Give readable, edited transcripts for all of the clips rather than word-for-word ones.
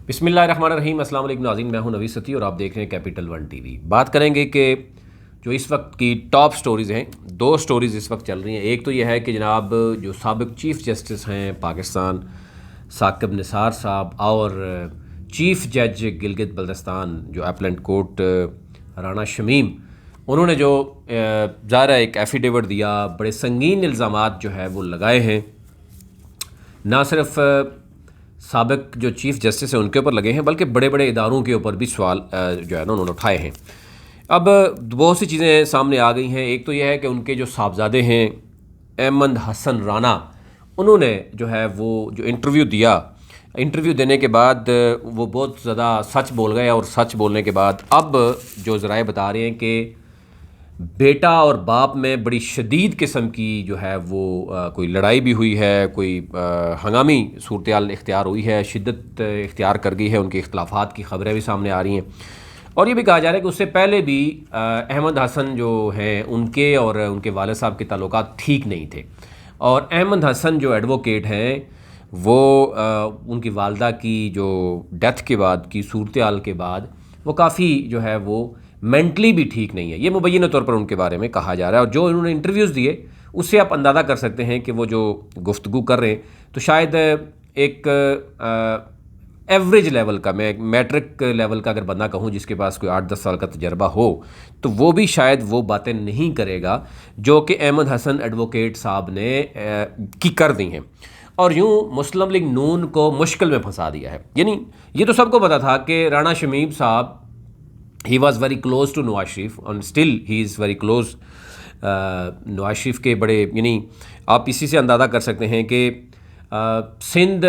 बिस्मिल्लाहिर्रहमानिर्रहीम। अस्सलाम वालेकुम नाज़रीन, मैं हूं नवीद सती और आप देख रहे हैं कैपिटल वन टीवी। बात करेंगे कि जो इस वक्त की टॉप स्टोरीज़ हैं, दो स्टोरीज़ इस वक्त चल रही हैं। एक तो यह है कि जनाब जो साबिक चीफ़ जस्टिस हैं पाकिस्तान साकिब निसार साहब और चीफ़ जज गिलगित बल्तिस्तान जो अपलेंट कोर्ट राना शमीम, उन्होंने जो ज़ाहिर है एक एफिडेविट दिया, बड़े संगीन इल्ज़ामात जो है वो लगाए हैं। ना सिर्फ साबिक जो चीफ़ जस्टिस हैं उनके ऊपर लगे हैं, बल्कि बड़े बड़े इदारों के ऊपर भी सवाल जो है ना उन्होंने उठाए हैं। अब बहुत सी चीज़ें सामने आ गई हैं। एक तो यह है कि उनके जो साहबजादे हैं अहमद हसन राना, उन्होंने जो है वो जो इंटरव्यू दिया, इंटरव्यू देने के बाद वो बहुत ज़्यादा सच बोल गए और सच बोलने के बाद अब जो ज़राए बता रहे हैं कि बेटा और बाप में बड़ी शदीद किस्म की जो है वो कोई लड़ाई भी हुई है, कोई हंगामी सूरत इख्तियार हुई है, शिद्दत इख्तियार कर गई है, उनके इख्तलाफात की ख़बरें भी सामने आ रही हैं। और ये भी कहा जा रहा है कि उससे पहले भी अहमद हसन जो हैं उनके और उनके वालिद साहब के ताल्लुकात ठीक नहीं थे। और अहमद हसन जो एडवोकेट हैं वो उनकी वालदा की जो डेथ के बाद की सूरत हाल के बाद वो काफ़ी जो है वो मेंटली भी ठीक नहीं है, ये मुबैना तौर पर उनके बारे में कहा जा रहा है। और जो उन्होंने इंटरव्यूज़ दिए उससे आप अंदाज़ा कर सकते हैं कि वो जो गुफ्तगू कर रहे हैं तो शायद एक एवरेज लेवल का, मैं मैट्रिक लेवल का अगर बंदा कहूँ जिसके पास कोई 8-10 साल का तजर्बा हो, तो वो भी शायद वो बातें नहीं करेगा जो कि अहमद हसन एडवोकेट साहब ने की कर दी हैं और यूँ मुस्लिम लीग नून को मुश्किल में फंसा दिया है। यानी ये तो सबको पता था कि राना शमीम साहब he was very close to Nawaz Sharif और still he is very close Nawaz Sharif के बड़े, यानी आप इसी से अंदाज़ा कर सकते हैं कि सिंध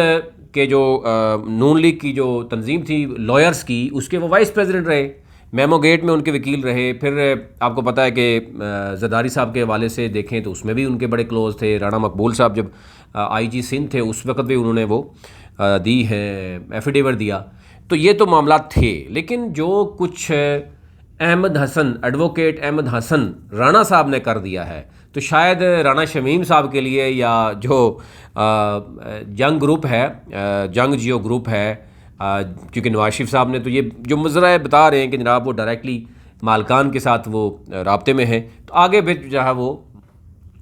के जो नून लीग की जो तंजीम थी लॉयर्स की, उसके वो वाइस प्रेसिडेंट रहे, मेमो गेट में उनके वकील रहे। फिर आपको पता है कि जरदारी साहब के हवाले से देखें तो उसमें भी उनके बड़े क्लोज थे। राना मकबूल साहब जब IG सिंध थे उस वक्त भी उन्होंने वो दी है, एफिडेविट दिया। तो ये तो मामला थे, लेकिन जो कुछ अहमद हसन एडवोकेट अहमद हसन राना साहब ने कर दिया है तो शायद राना शमीम साहब के लिए या जो जंग ग्रुप है, जंग जियो ग्रुप है, क्योंकि नवाज शरीफ साहब ने तो ये जो मुजरा बता रहे हैं कि जनाब वो डायरेक्टली मालकान के साथ वो राब्ते में हैं, तो आगे भी जो है वो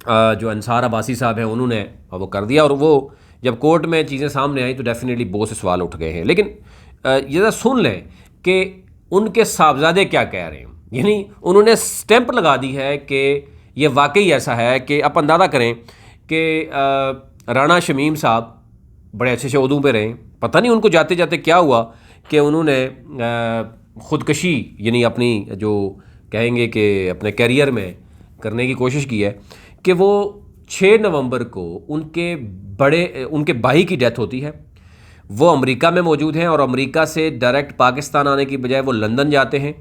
जो अंसार अब्बासी साहब हैं उन्होंने वो कर दिया। और वो जब कोर्ट में चीज़ें सामने आई तो डेफिनेटली बहुत से सवाल उठ गए हैं। लेकिन ये ज़रा सुन लें कि उनके साहबजादे क्या कह रहे हैं। यानी उन्होंने स्टैंप लगा दी है कि ये वाकई ऐसा है कि आप अंदाज़ा करें कि राना शमीम साहब बड़े अच्छे से उर्दू पे रहे, पता नहीं उनको जाते जाते क्या हुआ कि उन्होंने ख़ुदकशी यानी अपनी जो कहेंगे कि अपने कैरियर में करने की कोशिश की है कि वो 6 नवंबर को उनके भाई की डेथ होती है। वो अमेरिका में मौजूद हैं और अमेरिका से डायरेक्ट पाकिस्तान आने की बजाय वो लंदन जाते हैं।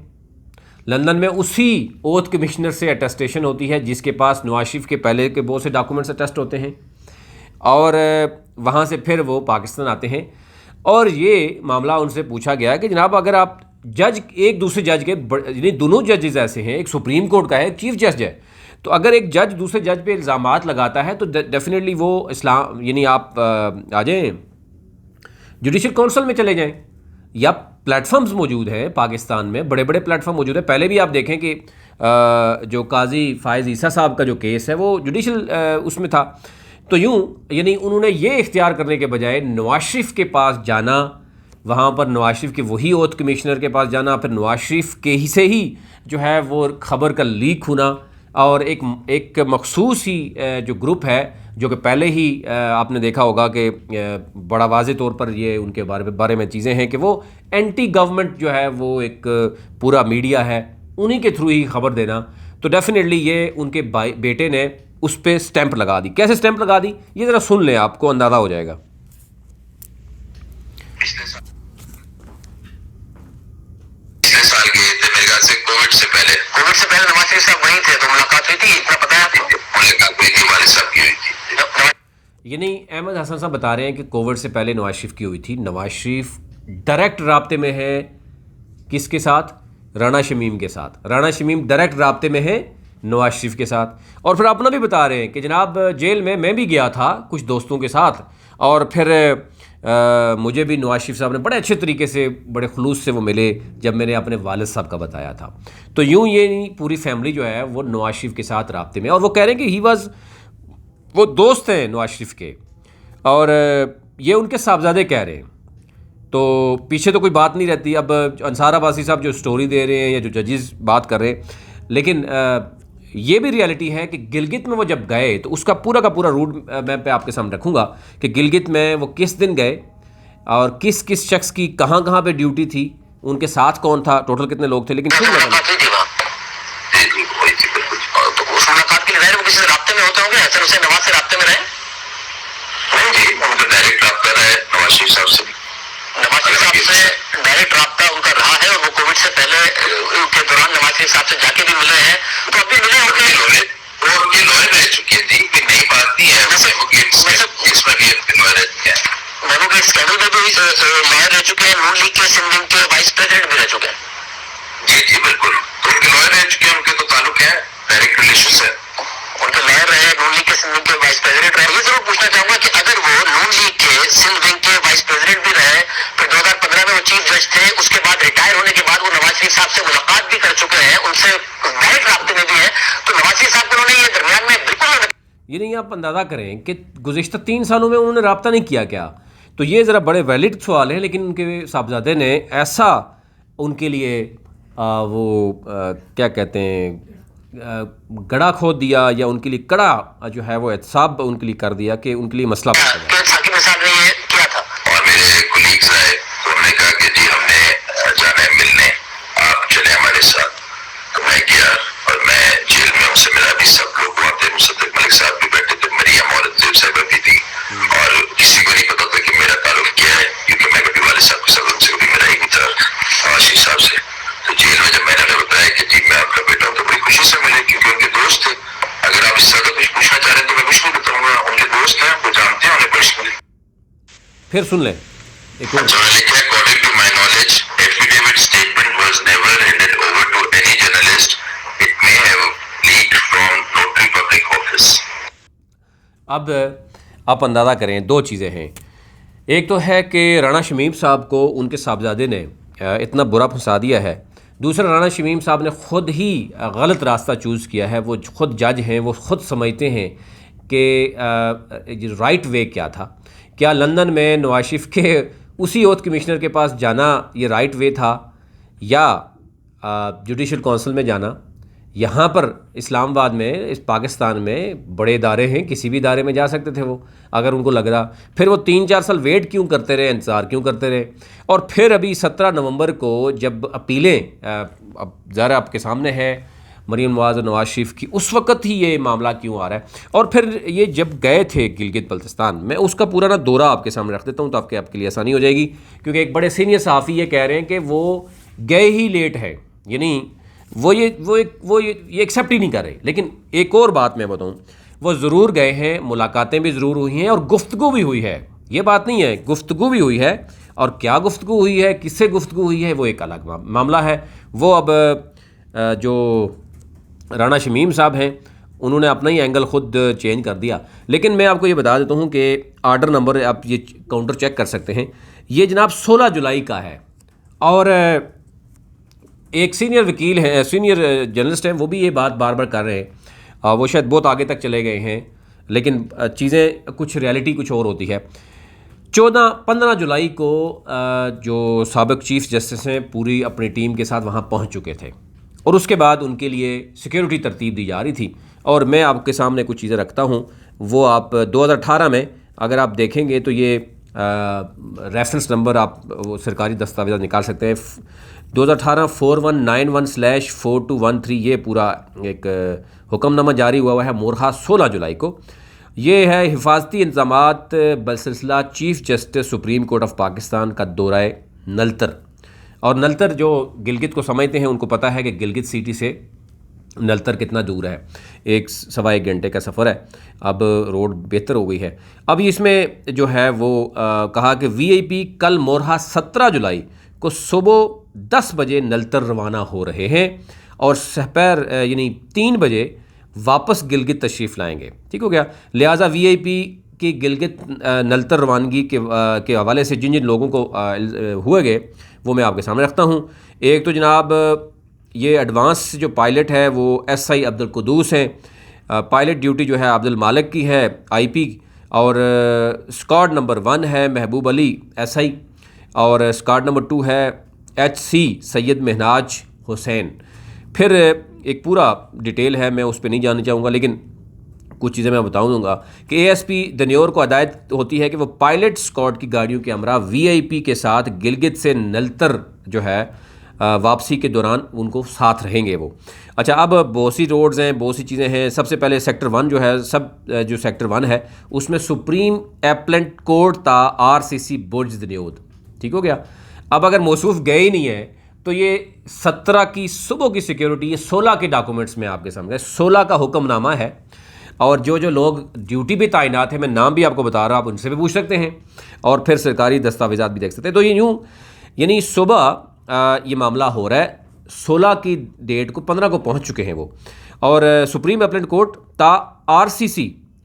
लंदन में उसी ओथ कमिश्नर से अटेस्टेशन होती है जिसके पास नवाज शरीफ के पहले के बहुत से डॉक्यूमेंट्स अटेस्ट होते हैं और वहाँ से फिर वो पाकिस्तान आते हैं। और ये मामला उनसे पूछा गया कि जनाब अगर आप जज एक दूसरे जज के, यानी दोनों जजेस ऐसे हैं, एक सुप्रीम कोर्ट का है, एक चीफ जज है, तो अगर एक जज दूसरे जज पे इल्ज़ामात लगाता है तो डेफिनेटली वो इस्लाम, यानी आप आ जाएँ जुडिशल काउंसिल में चले जाएं, या प्लेटफॉर्म्स मौजूद हैं पाकिस्तान में, बड़े बड़े प्लेटफॉर्म मौजूद है। पहले भी आप देखें कि जो काजी फायज़ ईसा साहब का जो केस है वो जुडिशल उसमें था। तो यूँ यानी उन्होंने ये इख्तियार करने के बजाय नवाज शरीफ के पास जाना, वहाँ पर नवाज शरीफ के वही ओथ कमिश्नर के पास जाना, फिर नवाज शरीफ के ही से ही जो है वो खबर का लीक होना और एक मखसूस ही जो ग्रुप है जो कि पहले ही आपने देखा होगा कि बड़ा वाज़े तौर पर ये उनके बारे में चीज़ें हैं कि वो एंटी गवर्नमेंट जो है वो एक पूरा मीडिया है, उन्हीं के थ्रू ही खबर देना। तो डेफिनेटली ये उनके बेटे ने उस पर स्टैंप लगा दी। कैसे स्टैंप लगा दी ये ज़रा सुन लें, आपको अंदाज़ा हो जाएगा। पिछले साल गए थे मेरे ख्याल से कोविड से पहले नवाज शरीफ साहब वहीं थे तो मुलाकात हुई थी, इतना पता है आपको? मुलाकात हुई थी, वालिद साहब की हुई थी। यानी अहमद हसन साहब बता रहे हैं कि कोविड से पहले नवाज शरीफ की हुई थी। नवाज शरीफ डायरेक्ट राब्ते में है किसके साथ? राना शमीम के साथ। राना शमीम डायरेक्ट राब्ते में है नवाज शरीफ के साथ। और फिर अपना भी बता रहे हैं कि जनाब जेल में मैं भी गया था कुछ दोस्तों के साथ और फिर मुझे भी नवाज शरीफ साहब ने बड़े अच्छे तरीके से, बड़े खुलूस से वो मिले जब मैंने अपने वालिद साहब का बताया था। तो यूँ ये पूरी फैमिली जो है वो नवाज शरीफ के साथ राब्ते में, और वो कह रहे हैं कि वो दोस्त हैं नवाज शरीफ के, और ये उनके साहबजादे कह रहे हैं। तो पीछे तो कोई बात नहीं रहती। अब अंसार अब्बासी साहब जो स्टोरी दे रहे हैं या जो जजेस बात कर रहे हैं, लेकिन ये भी रियलिटी है कि गिलगित में वो जब गए तो उसका पूरा का पूरा रूट मैं पे आपके सामने रखूँगा कि गिलगित में वो किस दिन गए और किस किस शख्स की कहाँ कहाँ पे ड्यूटी थी, उनके साथ कौन था, टोटल कितने लोग थे। लेकिन फिर डायरेक्ट रब्ता उनका रहा है और वो कोविड से पहले के दौरान नवाज शरीफ साहब से जाके भी मिले हैं, तो अभी मिले होंगे। वो उनकी लॉयर रह चुकी थी, कोई नई बात नहीं है। वैसे इसमें भी लॉयर रह चुके हैं, दोनों के स्कैंडल में भी लॉयर रह चुके हैं, नून लीग के सिंध विंग के वाइस प्रेसिडेंट भी रह चुके हैं। जी जी बिल्कुल, तो उनके लॉयर रह चुके हैं, उनके तो ताल्लुक है, डायरेक्ट रिलेशन है। उनके लॉयर रहे, नून लीग के सिंध विंग के वाइस प्रेसिडेंट रहे। ये जरूर पूछना चाहूंगा कि अगर वो नून लीग के सिंध विंग के वाइस प्रेसिडेंट भी रहे, फिर 2015 में वो चीफ जज थे, उसके बाद रिटायर होने के बाद वो नवाज शरीफ साहब से मुलाकात भी कर चुके हैं, उनसे डायरेक्ट राब्ते में भी है, तो नवाज शरीफ साहब को उन्होंने ये दरमियान में बिल्कुल ये नहीं आप अंदाज़ा करें कि गुज़िश्ता 3 सालों में उन्होंने रब्ता नहीं किया क्या। तो ये ज़रा बड़े वैलिड सवाल है, लेकिन उनके साहबजादे ने ऐसा उनके लिए क्या कहते हैं गड़ा खोद दिया, या उनके लिए कड़ा जो है वो एहतसाब उनके लिए कर दिया कि उनके लिए मसला किया था। और मेरे कोलीग्स आए, उन्होंने कहा कि जी हमने जाना है मिलने, आप चले हमारे साथ। तो मैं गया और मैं जेल में उनसे मिला भी, सब लोग वहाँ थे, मुसद्दिक मलिक साहब भी बैठे थे, मरियम औरंगजेब साहब भी थी, और किसी को नहीं पता था कि मेरा ताल्लुक क्या है, क्योंकि मैं कभी वाले साहब के साथ उनसे कभी मिला ही नहीं था, नवाज साहब से। तो जेल में जब मैंने बताया कि जी मैं आपका बेटा हूँ, तो बड़ी खुशी से मिले, क्योंकि उनके दोस्त थे। अगर आप इससे ज्यादा कुछ पूछना चाह रहे हैं तो मैं कुछ नहीं बताऊंगा, उनके दोस्त हैं, वो जानते हैं उन्हें पर्सनली। फिर सुन लें एक और। According to my knowledge, affidavit statement was never handed over to any journalist. It may have leaked from notary public office. अब आप अंदाज़ा करें, दो चीज़ें हैं। एक तो है कि राणा शमीम साहब को उनके साहबजादे ने इतना बुरा फंसा दिया है। दूसरा, राणा शमीम साहब ने ख़ुद ही गलत रास्ता चूज़ किया है। वो ख़ुद जज हैं, वो ख़ुद समझते हैं कि राइट वे क्या था। क्या लंदन में नवाज शरीफ के उसी ओथ कमिश्नर के पास जाना ये राइट वे था, या जुडिशल काउंसिल में जाना? यहाँ पर इस्लामाबाद में, इस पाकिस्तान में बड़े इदारे हैं, किसी भी इदारे में जा सकते थे वो, अगर उनको लग रहा। फिर वो 3-4 साल वेट क्यों करते रहे, इंतज़ार क्यों करते रहे? और फिर अभी 17 नवंबर को जब अपीलें अब ज़रा आपके सामने है मरीम नवाज़ और नवाज शरीफ की, उस वक़्त ही ये मामला क्यों आ रहा है? और फिर ये जब गए थे गिलगित बल्तिस्तान, मैं उसका पूरा ना दौरा आपके सामने रख देता हूँ तो आपके लिए आसानी हो जाएगी, क्योंकि एक बड़े सीनियर सहाफ़ी ये कह रहे हैं कि वो गए ही लेट है, यानी वो ये एक्सेप्ट ही नहीं कर रहे। लेकिन एक और बात मैं बताऊँ, वो ज़रूर गए हैं, मुलाकातें भी ज़रूर हुई हैं और गुफ्तगू भी हुई है। ये बात नहीं है, गुफ्तगू भी हुई है, और क्या गुफ्तगू हुई है, किससे गुफ्तगू हुई है, वो एक अलग मामला है। वो अब जो राणा शमीम साहब हैं, उन्होंने अपना ही एंगल ख़ुद चेंज कर दिया। लेकिन मैं आपको ये बता देता हूँ कि आर्डर नंबर, आप ये काउंटर चेक कर सकते हैं, ये जनाब 16 जुलाई का है। और एक सीनियर वकील हैं, सीनियर जर्नलिस्ट हैं, वो भी ये बात बार बार कर रहे हैं। वो शायद बहुत आगे तक चले गए हैं, लेकिन चीज़ें कुछ रियलिटी कुछ और होती है। 14-15 जुलाई को जो साबिक चीफ जस्टिस हैं पूरी अपनी टीम के साथ वहाँ पहुँच चुके थे, और उसके बाद उनके लिए सिक्योरिटी तरतीब दी जा रही थी। और मैं आपके सामने कुछ चीज़ें रखता हूँ, वो आप 2018 में अगर आप देखेंगे तो ये रेफरेंस नंबर आप वो सरकारी दस्तावेज़ निकाल सकते हैं। 2018 4191/4213 ये पूरा एक हुक्मनामा जारी हुआ है मोरहा 16 जुलाई को। ये है हिफाजती इंतज़ामात बसिलसिला chief justice supreme court of Pakistan का दौराए नलतर। और नलतर जो गिलगित को समझते हैं उनको पता है कि गिलगित सिटी से नलतर कितना दूर है, 1-1.25 घंटे का सफ़र है। अब रोड बेहतर हो गई है। अभी इसमें जो है वो कहा कि वीआईपी कल मोरहा 17 जुलाई को सुबह 10 बजे नलतर रवाना हो रहे हैं और सहपैर यानी 3 बजे वापस गिलगित तशरीफ़ लाएंगे। ठीक हो गया। लिहाजा वीआईपी की गिलगित नल्तर रवानगी के हवाले से जिन जिन लोगों को हुए गए वो मैं आपके सामने रखता हूँ। एक तो जनाब ये एडवांस जो पायलट है वो SI अब्दुल कुदूस हैं। पायलट ड्यूटी जो है अब्दुल मालिक की है IP, और स्क्वाड नंबर 1 है महबूब अली SI, और स्क्वाड नंबर 2 है HC सैयद महनाज हुसैन। फिर एक पूरा डिटेल है, मैं उस पर नहीं जानना चाहूँगा, लेकिन कुछ चीज़ें मैं बताऊँगा कि ASP दन्योर को हिदायत होती है कि वो पायलट स्क्वाड की गाड़ियों के हमरा VIP के साथ गिलगित से नल्तर जो है वापसी के दौरान उनको साथ रहेंगे वो। अच्छा, अब बहुत सी रोड्स हैं, बहुत सी चीज़ें हैं। सबसे पहले सेक्टर 1 जो है, जो सेक्टर 1 है उसमें सुप्रीम एपलेंट कोड ता RCC बुर्ज दन्योद, ठीक हो गया। अब अगर मौसूफ गए ही नहीं है तो ये 17 की सुबह की सिक्योरिटी, ये 16 के डॉक्यूमेंट्स में आपके सामने 16 का हुक्मनामा है, और जो जो लोग ड्यूटी भी तैनात हैं, मैं नाम भी आपको बता रहा हूँ, आप उनसे भी पूछ सकते हैं, और फिर सरकारी दस्तावेज़ात भी देख सकते हैं। तो ये यूँ यानी सुबह ये मामला हो रहा है, 16 की डेट को 15 को पहुँच चुके हैं वो। और सुप्रीम एपलेंट कोर्ट ता RCC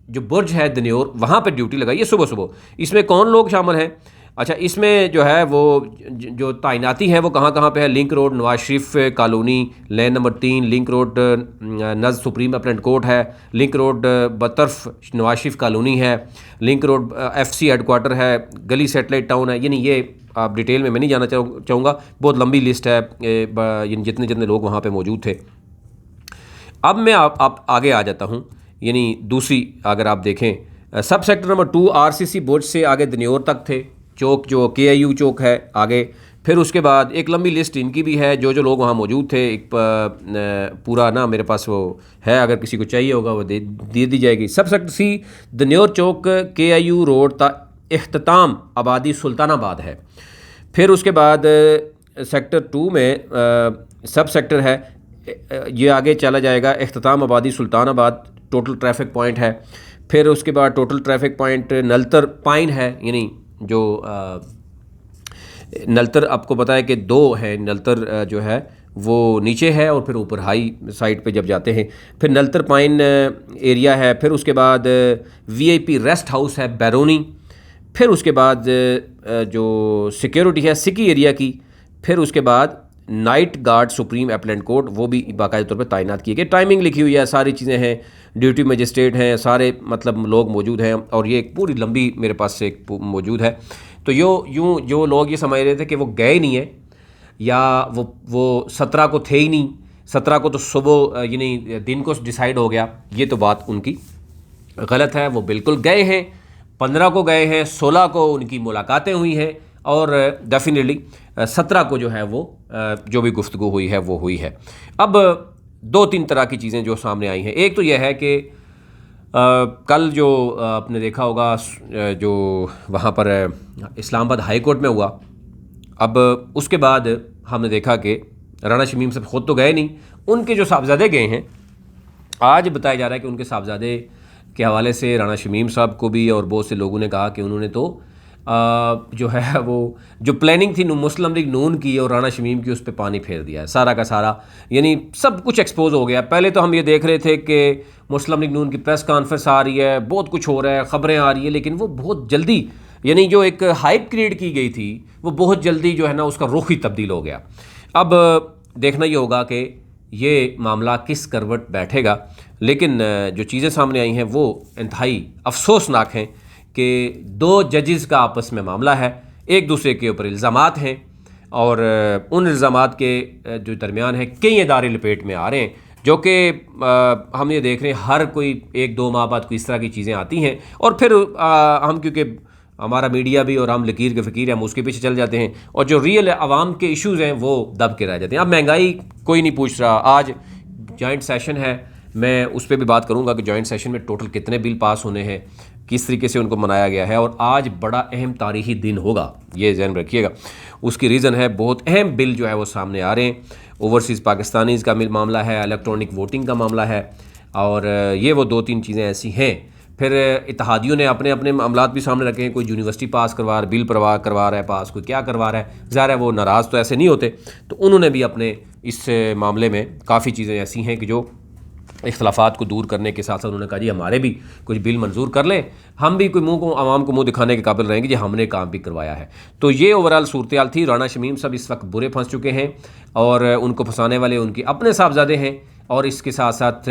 जो बुर्ज है दन्योर, वहाँ पर ड्यूटी लगाई है सुबह सुबह। इसमें कौन लोग शामिल हैं? अच्छा, इसमें जो है वो जो तैनाती है वो कहाँ कहाँ पे है? Link road Nawaz Sharif colony, lane number 3, link road नज़ सुप्रीम एपलेंट कोर्ट है, लिंक रोड बतरफ नवाज शरीफ कॉलोनी है, लिंक रोड FC हेडक्वार्टर है, गली सेटेलाइट टाउन है। यानी ये आप डिटेल में मैं नहीं जाना चाहूँगा, बहुत लंबी लिस्ट है यानी जितने जितने लोग वहाँ पे मौजूद थे। अब मैं आप आगे आ जाता हूँ। यानी दूसरी अगर आप देखें, सब सेक्टर नंबर 2 RCC बुर्ज से आगे दन्योर तक थे, चौक जो KIU चौक है आगे। फिर उसके बाद एक लंबी लिस्ट इनकी भी है, जो जो लोग वहाँ मौजूद थे। एक पूरा ना मेरे पास वो है, अगर किसी को चाहिए होगा वो दे दी जाएगी। सब सेक्टर C दन्योर चौक KIU रोड ता इख्तिताम आबादी सुल्तानाबाद है। फिर उसके बाद सेक्टर 2 में सब सेक्टर है, ये आगे चला जाएगा इख्तिताम आबादी सुल्तानाबाद, टोटल ट्रैफिक पॉइंट है। फिर उसके बाद टोटल ट्रैफिक पॉइंट नल्तर पाइन है, यानी जो नल्तर आपको पता है कि 2 है। नल्तर जो है वो नीचे है और फिर ऊपर हाई साइड पे जब जाते हैं, फिर नल्तर पाइन एरिया है। फिर उसके बाद VIP रेस्ट हाउस है बैरोनी। फिर उसके बाद जो सिक्योरिटी है सिकी एरिया की। फिर उसके बाद night guard supreme appellate court, वो भी बाकायदा तौर पर तैनात किए गए। टाइमिंग लिखी हुई है, सारी चीज़ें हैं, ड्यूटी मजिस्ट्रेट हैं, सारे मतलब लोग मौजूद हैं, और ये एक पूरी लंबी मेरे पास से एक मौजूद है। तो यूँ जो लोग ये समझ रहे थे कि वो गए नहीं है या वो 17 को थे ही नहीं, 17 को तो सुबह यानी दिन को डिसाइड हो गया, ये तो बात उनकी गलत है। वो बिल्कुल गए हैं, 15 को गए हैं, 16 को उनकी मुलाकातें हुई हैं, और डेफिनेटली 17 को जो है वो जो भी गुफ्तगू हुई है वो हुई है। अब 2-3 तरह की चीज़ें जो सामने आई हैं। एक तो यह है कि कल जो आपने देखा होगा जो वहाँ पर इस्लामाबाद हाई कोर्ट में हुआ, अब उसके बाद हमने देखा कि राना शमीम साहब ख़ुद तो गए नहीं, उनके जो साहबजादे गए हैं। आज बताया जा रहा है कि उनके साहबजादे के हवाले से राना शमीम साहब को भी और बहुत से लोगों ने कहा कि उन्होंने तो जो है वो जो प्लानिंग थी मुस्लिम लीग नून की और राना शमीम की, उस पर पानी फेर दिया है सारा का सारा। यानी सब कुछ एक्सपोज हो गया। पहले तो हम ये देख रहे थे कि मुस्लिम लीग नून की प्रेस कॉन्फ्रेंस आ रही है, बहुत कुछ हो रहा है, ख़बरें आ रही है, लेकिन वो बहुत जल्दी यानी जो एक हाइप क्रिएट की गई थी वो बहुत जल्दी जो है ना उसका रुख ही तब्दील हो गया। अब देखना ये होगा कि ये मामला किस करवट बैठेगा, लेकिन जो चीज़ें सामने आई हैं वो इंतहाई अफसोसनाक हैं कि 2 जजेस का आपस में मामला है, एक दूसरे के ऊपर इल्ज़ामात हैं, और उन इल्ज़ामात के जो दरमियान है कई इदारे लपेट में आ रहे हैं, जो कि हम ये देख रहे हैं हर कोई 1-2 माह बाद कोई इस तरह की चीज़ें आती हैं, और फिर हम क्योंकि हमारा मीडिया भी और हम लकीर के फ़कीर हैं, हम उसके पीछे चल जाते हैं, और जो रियल आवाम के इश्यूज़ हैं वो दब के रह जाते हैं। अब महंगाई कोई नहीं पूछ रहा, आज जॉइंट सेशन है, मैं उस पर भी बात करूँगा कि जॉइंट सेशन में टोटल कितने बिल पास होने हैं, किस तरीके से उनको मनाया गया है, और आज बड़ा अहम तारीख़ी दिन होगा, ये ज़हन में रखिएगा। उसकी रीज़न है बहुत अहम बिल जो है वो सामने आ रहे हैं। ओवरसीज़ पाकिस्तानीज़ का मामला है, इलेक्ट्रॉनिक वोटिंग का मामला है, और ये वो 2-3 चीज़ें ऐसी हैं। फिर इत्तेहादियों ने अपने अपने मामलात भी सामने रखे हैं, कोई यूनिवर्सिटी पास करवा रहा है, बिल करवा रहा है पास, कोई क्या करवा रहा है। ज़ाहिर है वो नाराज़ तो ऐसे नहीं होते, तो उन्होंने भी अपने इस मामले में काफ़ी चीज़ें ऐसी हैं कि जो इख्तलाफात को दूर करने के साथ साथ उन्होंने कहा जी हमारे भी कुछ बिल मंजूर कर लें, हम भी कोई आवाम को मुंह दिखाने के काबिल रहेंगे जी हमने काम भी करवाया है। तो ये ओवरऑल सूरत हाल थी। राना शमीम साहब इस वक्त बुरे फंस चुके हैं और उनको फंसाने वाले उनके अपने साहबजादे हैं, और इसके साथ साथ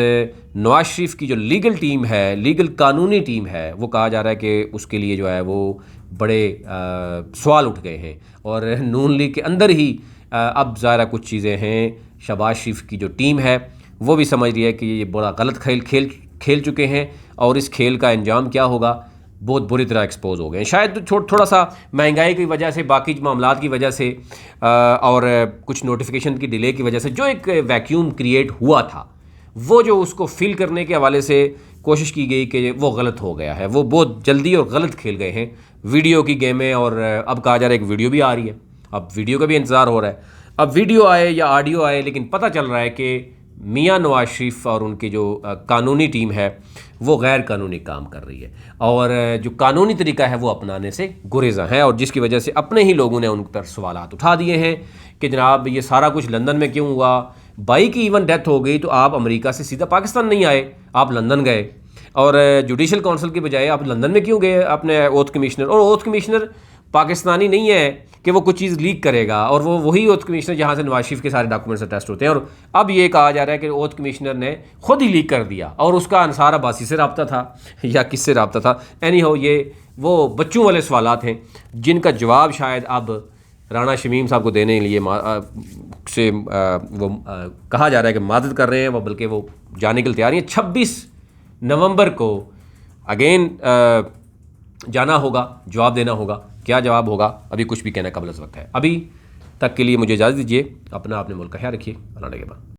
नवाज शरीफ की जो लीगल टीम है, लीगल कानूनी टीम है, वो कहा जा रहा है कि उसके लिए जो है वो बड़े सवाल उठ गए हैं। और नून लीग के अंदर ही अब ज़ाहिर कुछ चीज़ें हैं, शहबाज शरीफ की जो टीम है वो भी समझ रही है कि ये बड़ा गलत खेल चुके हैं, और इस खेल का अंजाम क्या होगा बहुत बुरी तरह एक्सपोज हो गए हैं। शायद थोड़ा सा महंगाई की वजह से, बाकी मामलात की वजह से और कुछ नोटिफिकेशन की डिले की वजह से जो एक वैक्यूम क्रिएट हुआ था, वो जो उसको फिल करने के हवाले से कोशिश की गई कि वो गलत हो गया है, वो बहुत जल्दी और गलत खेल गए हैं वीडियो की गेमें। और अब कहा जा रहा है एक वीडियो भी आ रही है, अब वीडियो का भी इंतज़ार हो रहा है। अब वीडियो आए या ऑडियो आए, लेकिन पता चल रहा है कि मियां नवाज शरीफ और उनकी जो कानूनी टीम है वो गैर कानूनी काम कर रही है, और जो कानूनी तरीका है वो अपनाने से गुरेज़ा है, और जिसकी वजह से अपने ही लोगों ने उन पर सवालात उठा दिए हैं कि जनाब ये सारा कुछ लंदन में क्यों हुआ, भाई की इवन डेथ हो गई तो आप अमेरिका से सीधा पाकिस्तान नहीं आए, आप लंदन गए, और जुडिशल काउंसिल की बजाय आप लंदन में क्यों गए अपने ओथ कमिश्नर। और ओथ कमिश्नर पाकिस्तानी नहीं है कि वो कुछ चीज़ लीक करेगा, और वो वही ओथ कमिश्नर जहाँ से नवाज शरीफ के सारे डॉक्यूमेंट्स अटेस्ट होते हैं। और अब ये कहा जा रहा है कि ओथ कमिश्नर ने खुद ही लीक कर दिया, और उसका अंसार अब्बासी से रब्ता था या किससे रब्ता था। एनी हो, ये वो बच्चों वाले सवालात हैं जिनका जवाब शायद अब राना शमीम साहब को देने के लिए कहा जा रहा है कि मदद कर रहे हैं वो, बल्कि वो जाने के लिए तैयार हैं। 26 नवंबर को अगेन जाना होगा, जवाब देना होगा। क्या जवाब होगा अभी कुछ भी कहना कबल वक्त है। अभी तक के लिए मुझे इजाज़त दीजिए। अपना अपने मुल्क का ख्याल रखिए। अल्लाह के बाद।